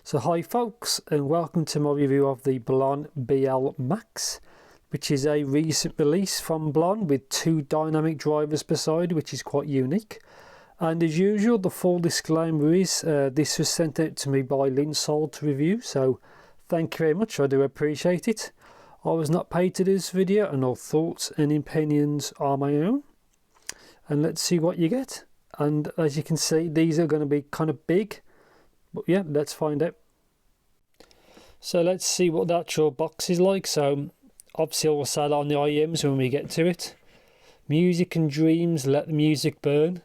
So hi folks, and welcome to my review of the Blon BL Max, which is a recent release from Blon with 2 dynamic drivers per side, which is quite unique. And as usual, the full disclaimer is this was sent out to me by Linsold to review, so thank you very much, I do appreciate it. I was not paid to do this video, and all thoughts and opinions are my own. And let's see what you get. And as you can see, these are going to be kind of big. But yeah, let's find out. So let's see what the actual box is like. So obviously I will say that on the IEMs when we get to it. Music and dreams, let the music burn.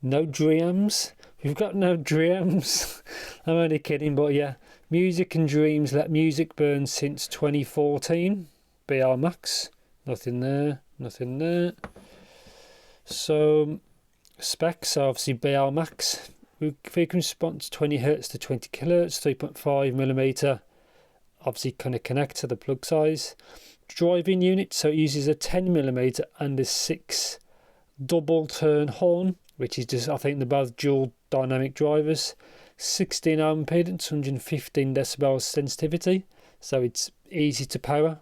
No dreams. We've got no dreams. I'm only kidding, but yeah. Music and dreams, let music burn since 2014. BL Max. Nothing there, nothing there. So specs, obviously BL Max. Frequency response 20 Hz to 20 kHz, 3.5mm, obviously kind of connect to the plug size. Driving unit, so it uses a 10mm and a 6 double turn horn, which is just, I think they're both dual dynamic drivers. 16 ohm impedance, 115 decibels sensitivity, so it's easy to power.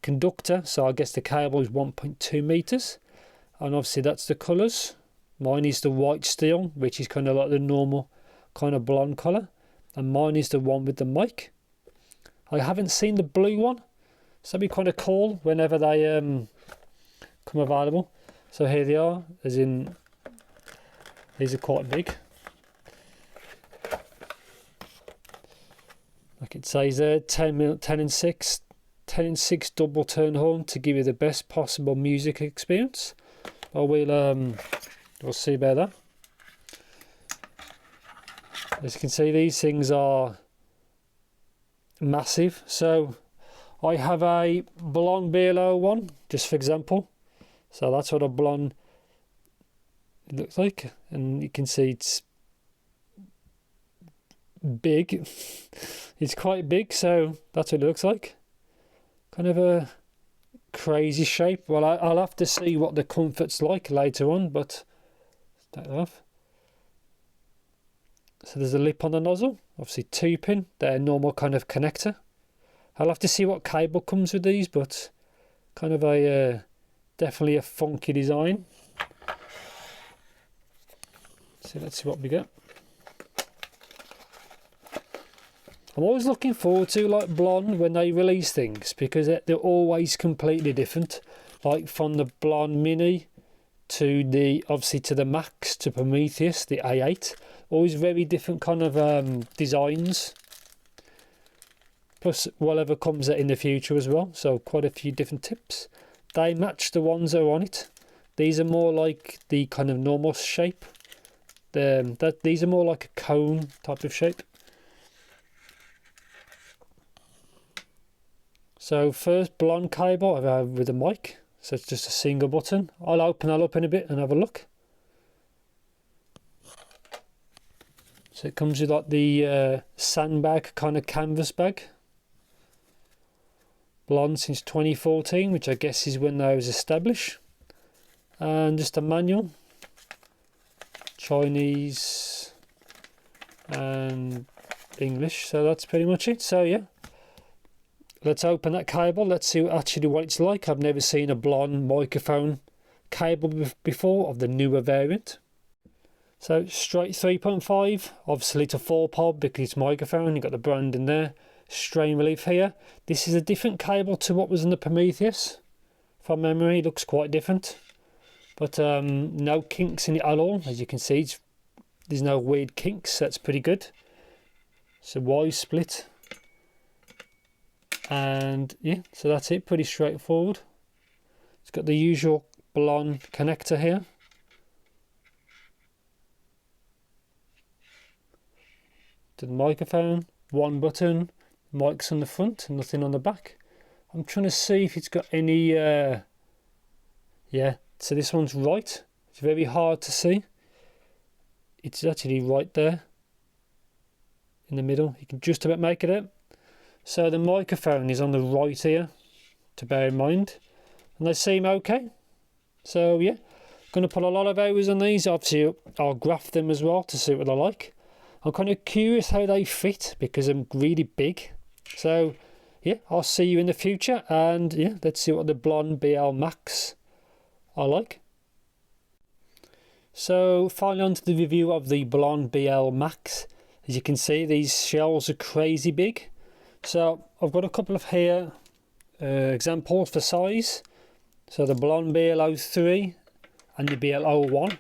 Conductor, so I guess the cable is 1.2 meters, and obviously that's the colours. Mine is the white steel, which is kind of like the normal kind of blonde colour. And mine is the one with the mic. I haven't seen the blue one, so that'd be kind of cool whenever they come available. So here they are, as in, these are quite big. Like it says there, 10 and 6 double turn horn to give you the best possible music experience. We'll see about that. As you can see, these things are massive. So I have a Blon BL-01, just for example. So that's what a Blon looks like, and you can see it's big. It's quite big, so that's what it looks like. Kind of a crazy shape. Well, I'll have to see what the comfort's like later on, but take that off. So there's a lip on the nozzle, obviously 2-pin, they're normal kind of connector. I'll have to see what cable comes with these, but kind of a definitely a funky design. So let's see what we get. I'm always looking forward to like Blon when they release things, because they're always completely different. Like from the Blon Mini to the, obviously to the Max, to Prometheus, the A8, always very different kind of designs. Plus whatever comes out in the future as well, so quite a few different tips. They match the ones that are on it. These are more like the kind of normal shape. These are more like a cone type of shape. So first, Blon cable with a mic, so it's just a single button. I'll open that up in a bit and have a look. So it comes with like the sandbag kind of canvas bag. Blon since 2014, which I guess is when they was established. And just a manual, Chinese and English, so that's pretty much it. So yeah. Let's open that cable, let's see actually what it's like. I've never seen a Blon microphone cable before of the newer variant. So straight 3.5, obviously to 4-pod because it's microphone, you've got the brand in there. Strain relief here. This is a different cable to what was in the Prometheus. From memory, it looks quite different. But no kinks in it at all, as you can see. There's no weird kinks, that's pretty good. So Y split. And yeah, so that's it, pretty straightforward. It's got the usual Blon connector here. To the microphone, one button, mics on the front, and nothing on the back. I'm trying to see if it's got any, yeah, so this one's right. It's very hard to see. It's actually right there in the middle. You can just about make it out. So the microphone is on the right here, to bear in mind, and they seem okay. So yeah, going to put a lot of hours on these. Obviously I'll graph them as well to see what they're like. I'm kind of curious how they fit because I'm really big. So yeah, I'll see you in the future, and yeah, let's see what the Blon BL Max are like. So finally on to the review of the Blon BL Max. As you can see, these shells are crazy big. So I've got a couple of here examples for size. So the Blon BL-03 and the BL-01.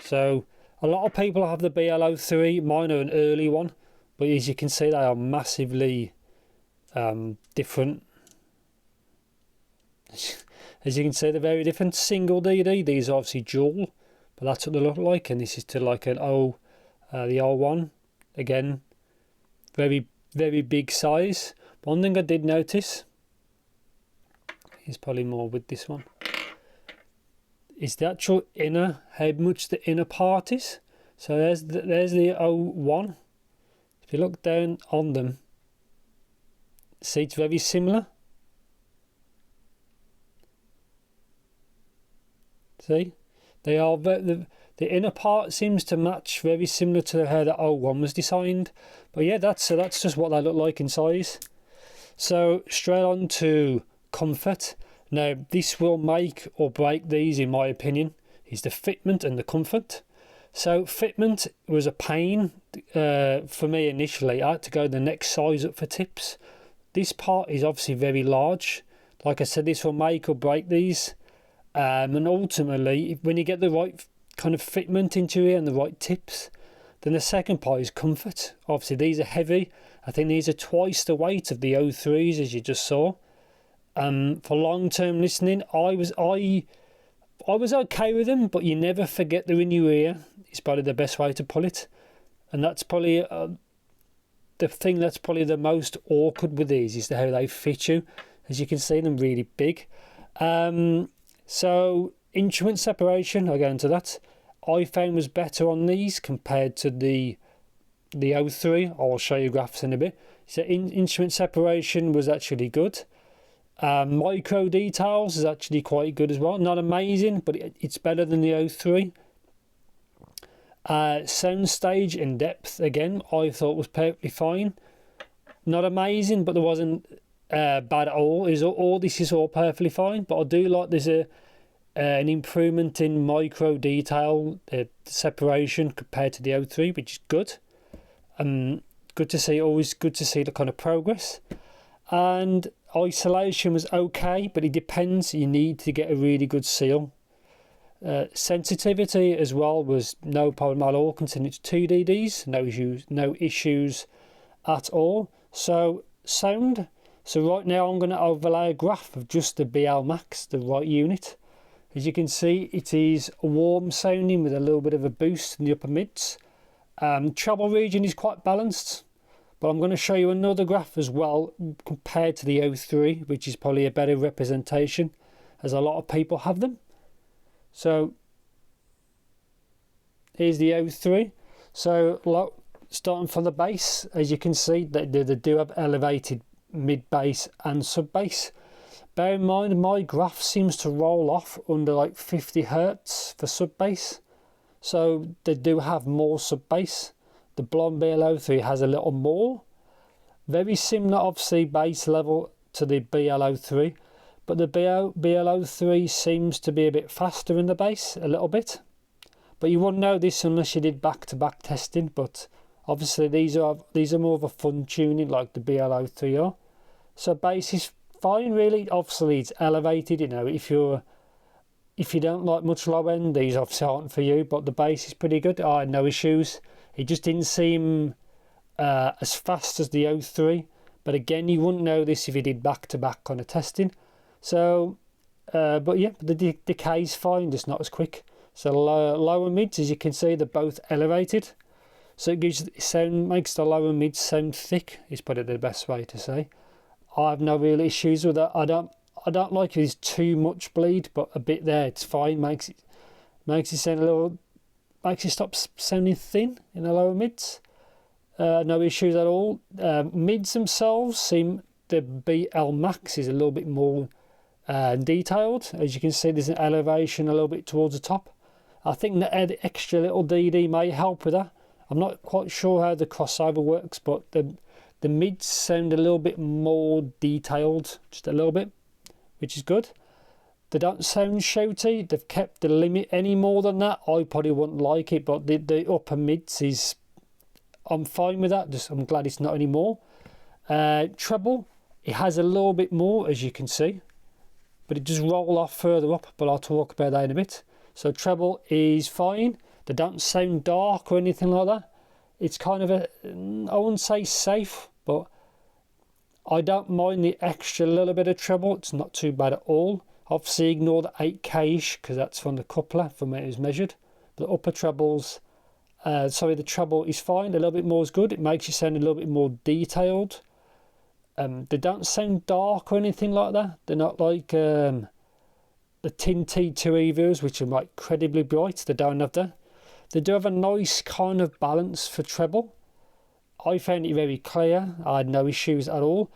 So a lot of people have the BL-03, mine are an early one, but as you can see they are massively different. As you can see, they're very different. Single DD, these are obviously dual, but that's what they look like, and this is to like an the R1. Again, very big size. One thing I did notice is probably more with this one, is the actual inner, how much the inner part is. So there's the 01. If you look down on them, see it's very similar. See, they are the inner part seems to match very similar to how the 01 was designed. But yeah, that's just what they look like in size. So straight on to comfort. Now this will make or break these, in my opinion, is the fitment and the comfort. So fitment was a pain for me initially. I had to go the next size up for tips. This part is obviously very large. Like I said, this will make or break these. And ultimately, when you get the right kind of fitment into it and the right tips, then the second part is comfort. Obviously these are heavy. I think these are twice the weight of the 03s, as you just saw. For long-term listening, I was okay with them, but you never forget they're in your ear. It's probably the best way to put it, and that's probably the thing that's probably the most awkward with these, is how they fit you. As you can see, them really big. So instrument separation, I'll go into that, I found was better on these compared to the 03. I'll show you graphs in a bit. So instrument separation was actually good. Micro details is actually quite good as well. Not amazing, but it's better than the 03. Soundstage in depth, again, I thought was perfectly fine. Not amazing, but there wasn't bad at all. This is all perfectly fine, but I do like there's an improvement in micro detail separation compared to the 03, which is good. Good to see. Always good to see the kind of progress. And isolation was okay, but it depends. You need to get a really good seal. Sensitivity as well was no problem at all, considering it's 2 DDs. No issues at all. So sound. So right now I'm going to overlay a graph of just the BL Max, the right unit. As you can see, it is warm sounding with a little bit of a boost in the upper mids. Treble region is quite balanced, but I'm going to show you another graph as well compared to the 03, which is probably a better representation, as a lot of people have them. So here's the 03. So starting from the bass, as you can see, they do have elevated mid bass and sub bass. Bear in mind, my graph seems to roll off under like 50 Hertz for sub bass, so they do have more sub bass. The Blon BL-03 has a little more. Very similar, obviously, bass level to the BL-03, but the BL-03 seems to be a bit faster in the bass, a little bit. But you wouldn't know this unless you did back-to-back testing. But obviously, these are more of a fun tuning like the BL-03 are. So bass is fine, really. Obviously, it's elevated. You know, if you don't like much low end, these obviously aren't for you. But the bass is pretty good. I had no issues. It just didn't seem as fast as the 03. But again, you wouldn't know this if you did back-to-back kind of testing. So, but yeah, the decay's fine, just not as quick. So lower mids, as you can see, they're both elevated. So it makes the lower mids sound thick, is probably the best way to say. I have no real issues with that. I don't like if there's too much bleed, but a bit there, it's fine. Makes it sound a little, makes it stop sounding thin in the lower mids. No issues at all. Mids themselves seem, the BL Max is a little bit more detailed. As you can see, there's an elevation a little bit towards the top. I think the extra little DD may help with that. I'm not quite sure how the crossover works, but the mids sound a little bit more detailed, just a little bit, which is good. They don't sound shouty. They've kept the limit any more than that. I probably wouldn't like it, but the upper mids is, I'm fine with that. Just I'm glad it's not anymore. Treble, it has a little bit more, as you can see, but it does roll off further up, but I'll talk about that in a bit. So treble is fine. They don't sound dark or anything like that. It's kind of I wouldn't say safe, but I don't mind the extra little bit of treble. It's not too bad at all. Obviously ignore the 8K-ish because that's from the coupler from where it was measured. But the upper trebles, the treble is fine. A little bit more is good. It makes you sound a little bit more detailed. They don't sound dark or anything like that. They're not like the Tin T2 Evos, which are like incredibly bright. They don't have that. They do have a nice kind of balance for treble. I found it very clear. I had no issues at all.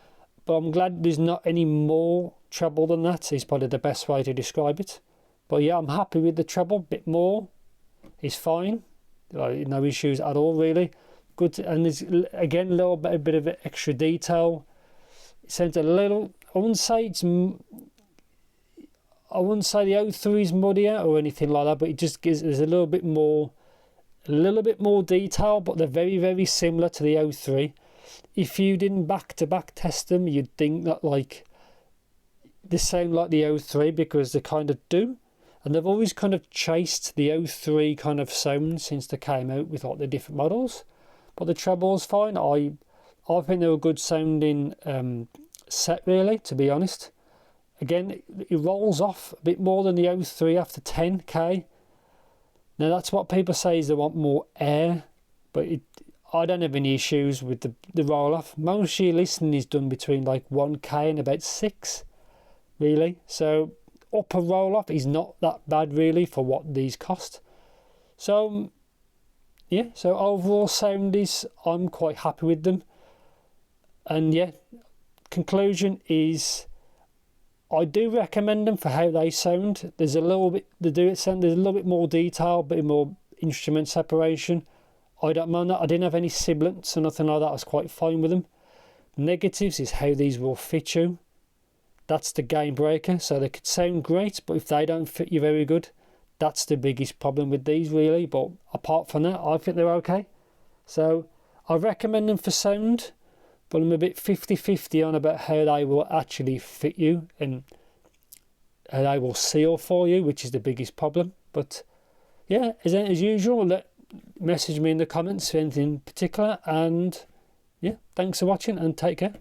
But I'm glad there's not any more treble than that. Is probably the best way to describe it. But yeah, I'm happy with the treble. Bit more is fine. No issues at all, really. Good. And there's again a bit of extra detail. It sounds a little. I wouldn't say the 03 is muddier or anything like that, but it just gives there's a little bit more detail. But they're very, very similar to the 03. If you didn't back-to-back test them, you'd think that like they sound like the 03 because they kind of do. And they've always kind of chased the 03 kind of sound since they came out with like the different models. But the treble's fine. I think they're a good sounding set, really, to be honest. Again, it rolls off a bit more than the 03 after 10K. Now that's what people say is they want more air, but I don't have any issues with the roll off. Most of your listening is done between like 1K and about 6, really. So upper roll off is not that bad really for what these cost. So yeah, so overall sound is, I'm quite happy with them. And yeah, conclusion is I do recommend them for how they sound. There's a little bit there's a little bit more detail, a bit more instrument separation. I don't mind that. I didn't have any sibilants or nothing like that. I was quite fine with them. Negatives is how these will fit you. That's the game breaker. So they could sound great, but if they don't fit you very good, that's the biggest problem with these, really. But apart from that, I think they're okay. So I recommend them for sound, but I'm a bit 50-50 on about how they will actually fit you and how they will seal for you, which is the biggest problem. But yeah, as usual, message me in the comments for anything in particular. And yeah, thanks for watching and take care.